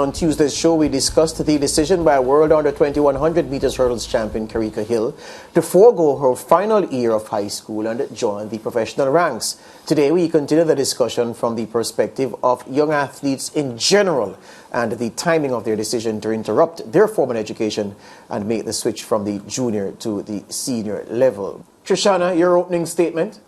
On Tuesday's show, we discussed the decision by world under 2100 meters hurdles champion Kerrica Hill to forego her final year of high school and join the professional ranks. Today, we continue the discussion from the perspective of young athletes in general and the timing of their decision to interrupt their formal education and make the switch from the junior to the senior level. Trishana, your opening statement?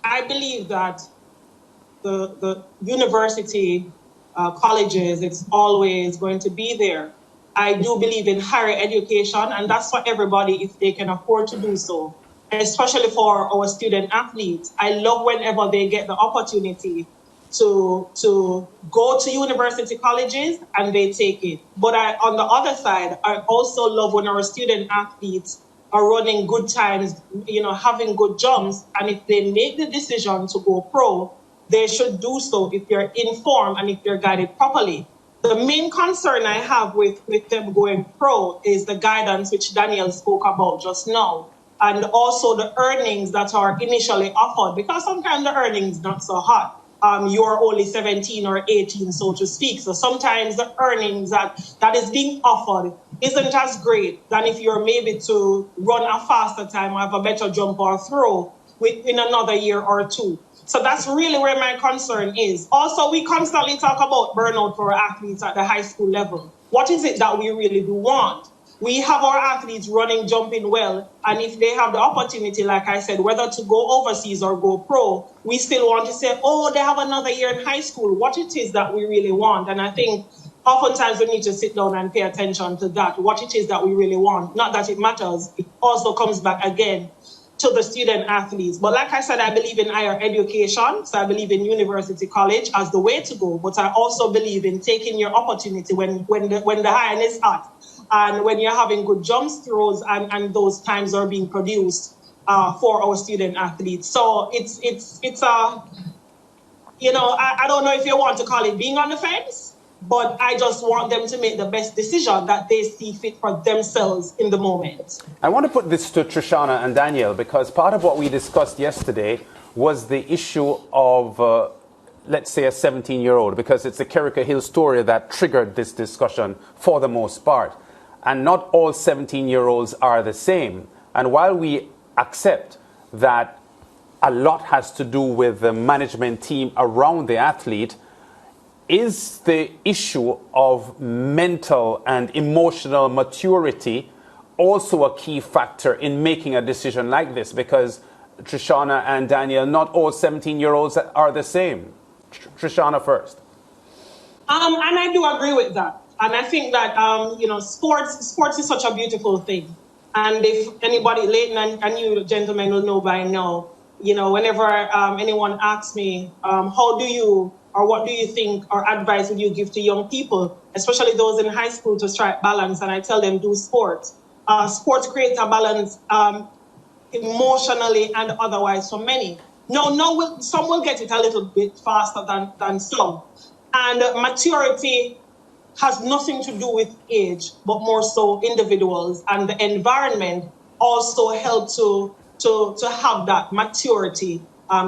I believe that the university colleges, it's always going to be there. I do believe in higher education, and that's for everybody if they can afford to do so, especially for our student athletes. I love whenever they get the opportunity to go to university colleges and they take it. But on the other side, I also love when our student athletes are running good times, having good jumps, and if they make the decision to go pro, they should do so if they're informed and if they're guided properly. The main concern I have with them going pro is the guidance which Daniel spoke about just now, and also the earnings that are initially offered, because sometimes the earnings not so hot. You're only 17 or 18, so to speak. So sometimes the earnings that is being offered isn't as great than if you're maybe to run a faster time or have a better jump or throw within another year or two. So that's really where my concern is. Also, we constantly talk about burnout for our athletes at the high school level. What is it that we really do want? We have our athletes running, jumping well, and if they have the opportunity, like I said, whether to go overseas or go pro, we still want to say, oh, they have another year in high school, what it is that we really want. And I think oftentimes we need to sit down and pay attention to that, what it is that we really want. Not that it matters, it also comes back again to the student athletes. But like I said, I believe in higher education, so I believe in university college as the way to go, but I also believe in taking your opportunity when the iron is hot and when you're having good jumps, throws, and those times are being produced for our student athletes. So it's I don't know if you want to call it being on the fence, but I just want them to make the best decision that they see fit for themselves in the moment. I want to put this to Trishana and Daniel, because part of what we discussed yesterday was the issue of, let's say, a 17-year-old, because it's the Kerrica Hill story that triggered this discussion for the most part. And not all 17-year-olds are the same. And while we accept that a lot has to do with the management team around the athlete, is the issue of mental and emotional maturity also a key factor in making a decision like this? Because Trishana and Daniel, not all 17-year-olds are the same. Trishana first. And I do agree with that. And I think that, sports is such a beautiful thing. And if anybody, Clayton and you gentlemen will know by now, whenever anyone asks me, how do you, or what do you think, or advice would you give to young people, especially those in high school, to strike balance? And I tell them, do sports. Sports creates a balance emotionally and otherwise for many. Some will get it a little bit faster than some. And maturity has nothing to do with age, but more so individuals, and the environment also help to have that maturity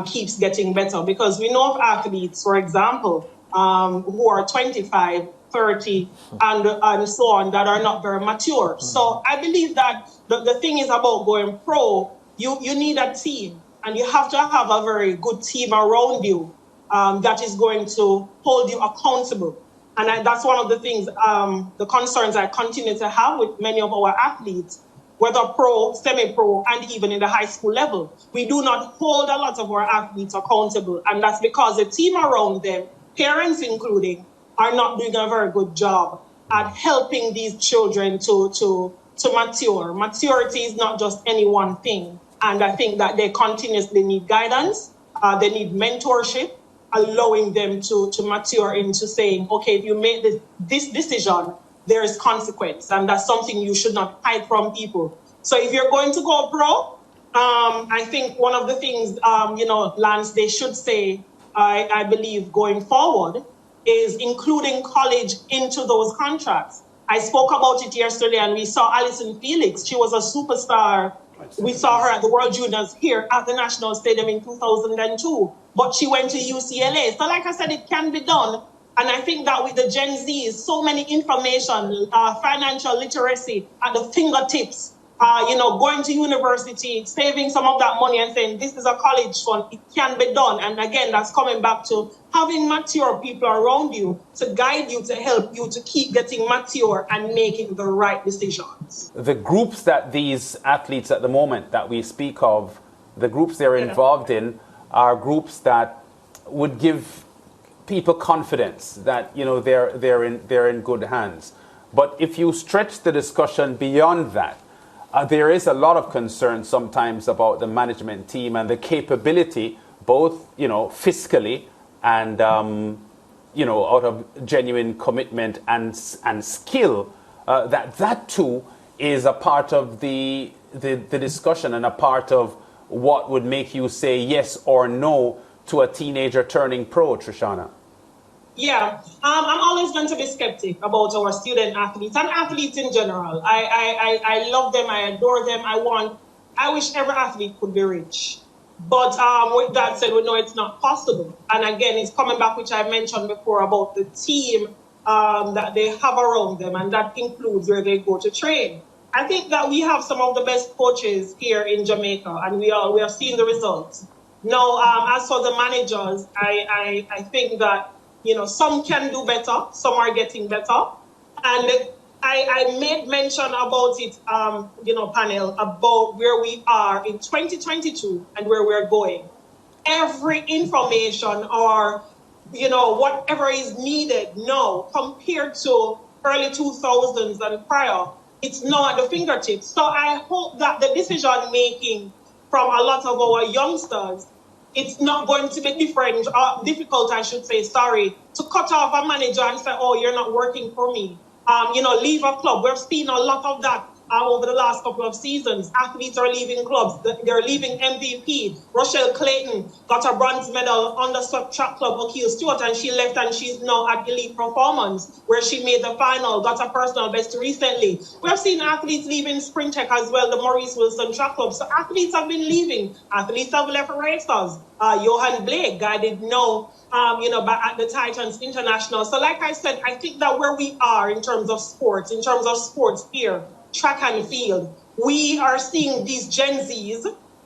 keeps getting better, because we know of athletes, for example, who are 25, 30, and so on, that are not very mature. Mm-hmm. So I believe that the thing is about going pro, you need a team, and you have to have a very good team around you that is going to hold you accountable. And that's one of the things, the concerns I continue to have with many of our athletes, whether pro, semi-pro, and even in the high school level. We do not hold a lot of our athletes accountable, and that's because the team around them, parents including, are not doing a very good job at helping these children to mature. Maturity is not just any one thing, and I think that they continuously need guidance, they need mentorship, allowing them to mature into saying, okay, if you make this decision, there is consequence, and that's something you should not hide from people. So if you're going to go pro, I think one of the things, Lance, they should say, I believe, going forward, is including college into those contracts. I spoke about it yesterday, and we saw Allyson Felix. She was a superstar. We saw her at the World Juniors here at the National Stadium in 2002, but she went to UCLA. So like I said, it can be done. And I think that with the Gen Zs, so many information, financial literacy at the fingertips, going to university, saving some of that money and saying, this is a college fund, it can be done. And again, that's coming back to having mature people around you to guide you, to help you to keep getting mature and making the right decisions. The groups that these athletes at the moment that we speak of, the groups they're involved in are groups that would give people confidence that they're in good hands. But if you stretch the discussion beyond that, there is a lot of concern sometimes about the management team and the capability, both fiscally and out of genuine commitment and skill. That too is a part of the discussion and a part of what would make you say yes or no to a teenager turning pro, Trishana. Yeah, I'm always going to be skeptic about our student athletes and athletes in general. I love them, I adore them. I wish every athlete could be rich. But with that said, we know it's not possible. And again, it's coming back, which I mentioned before, about the team that they have around them, and that includes where they go to train. I think that we have some of the best coaches here in Jamaica, and we are seeing the results. Now, as for the managers, I think that some can do better, some are getting better. And I made mention about it, panel, about where we are in 2022 and where we're going. Every information or, whatever is needed now compared to early 2000s and prior, it's now at the fingertips. So I hope that the decision making from a lot of our youngsters, it's not going to be difficult, I should say, to cut off a manager and say, oh, you're not working for me. Leave a club. We've seen a lot of that over the last couple of seasons. Athletes are leaving clubs. They're leaving MVP. Rochelle Clayton got a bronze medal on the track club of Kiel Stewart, and she left, and she's now at Elite Performance, where she made the final, got a personal best recently. We have seen athletes leaving Spring Tech as well, the Maurice Wilson track club. So athletes have been leaving. Athletes have left racers. Johan Blake, I didn't know, at the Titans International. So like I said, I think that where we are in terms of sports here, track and field, we are seeing these Gen Zs,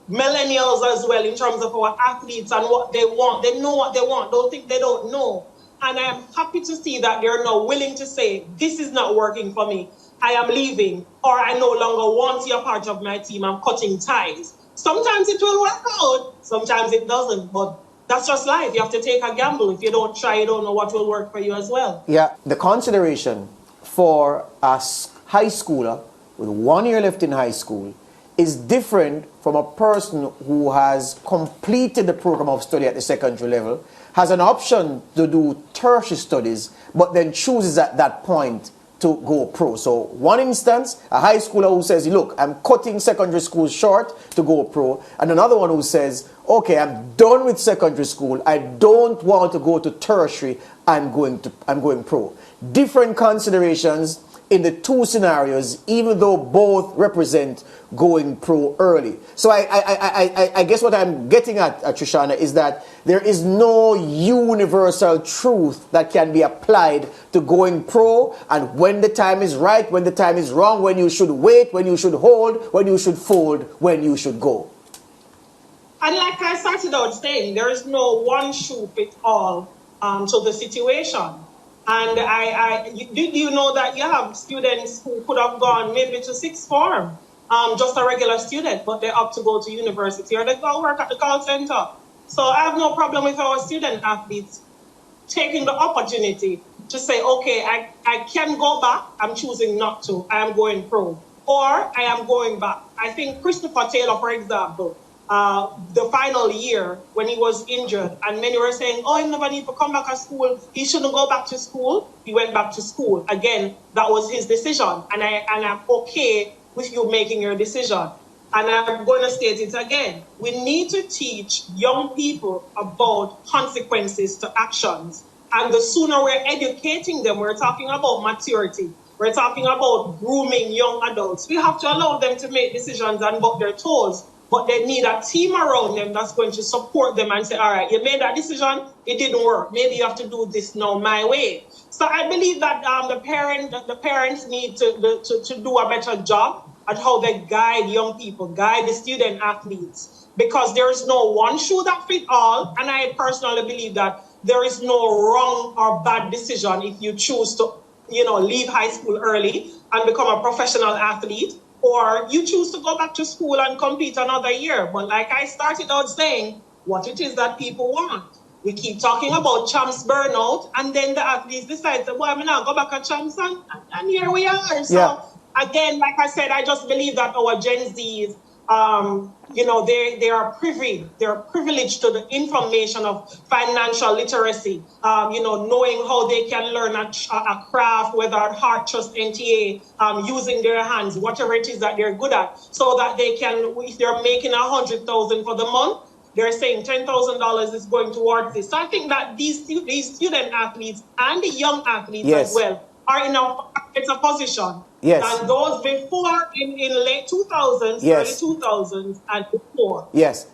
millennials as well, in terms of our athletes and what they want. They know what they want. Don't think they don't know. And I am happy to see that they're now willing to say, this is not working for me. I am leaving, or I no longer want you a part of my team. I'm cutting ties. Sometimes it will work out. Sometimes it doesn't. But that's just life. You have to take a gamble. If you don't try, you don't know what will work for you as well. Yeah, the consideration for a high schooler with 1 year left in high school is different from a person who has completed the program of study at the secondary level, has an option to do tertiary studies, but then chooses at that point to go pro. So one instance, a high schooler who says, look, I'm cutting secondary school short to go pro, and another one who says, okay, I'm done with secondary school, I don't want to go to tertiary, I'm going pro. Different considerations in the two scenarios, even though both represent going pro early. So I guess what I'm getting at, Trishana, is that there is no universal truth that can be applied to going pro, and when the time is right, when the time is wrong, when you should wait, when you should hold, when you should fold, when you should go. And like I started out saying, there is no one shoe fit all to the situation. And did you know that you have students who could have gone maybe to sixth form, just a regular student, but they opt to go to university or they go work at the call center. So I have no problem with our student athletes taking the opportunity to say, okay, I can go back, I'm choosing not to, I am going pro, or I am going back. I think Christopher Taylor, for example, the final year when he was injured, and many were saying, oh, he never need to come back to school, he shouldn't go back to school. He went back to school. Again, that was his decision, and I'm okay with you making your decision. And I'm going to state it again. We need to teach young people about consequences to actions. And the sooner we're educating them, we're talking about maturity, we're talking about grooming young adults. We have to allow them to make decisions and buck their toes but they need a team around them that's going to support them and say, all right, you made that decision, it didn't work. Maybe you have to do this now my way. So I believe that the parents need to do a better job at how they guide young people, guide the student athletes, because there is no one shoe that fits all. And I personally believe that there is no wrong or bad decision if you choose to, leave high school early and become a professional athlete, or you choose to go back to school and compete another year. But like I started out saying, what it is that people want. We keep talking about champs burnout, and then the athletes decide, well, I'm not go back at champs, and here we are. So again, like I said, I just believe that our Gen Zs, they are privy. They're privileged to the information of financial literacy. Knowing how they can learn a craft, whether at Heart Trust NTA, using their hands, whatever it is that they're good at, so that they can, if they're making $100,000 for the month, they're saying $10,000 is going towards this. So I think that these student athletes and the young athletes as well are in a better position than those before in late 2000s, early 2000s, and before. Yes.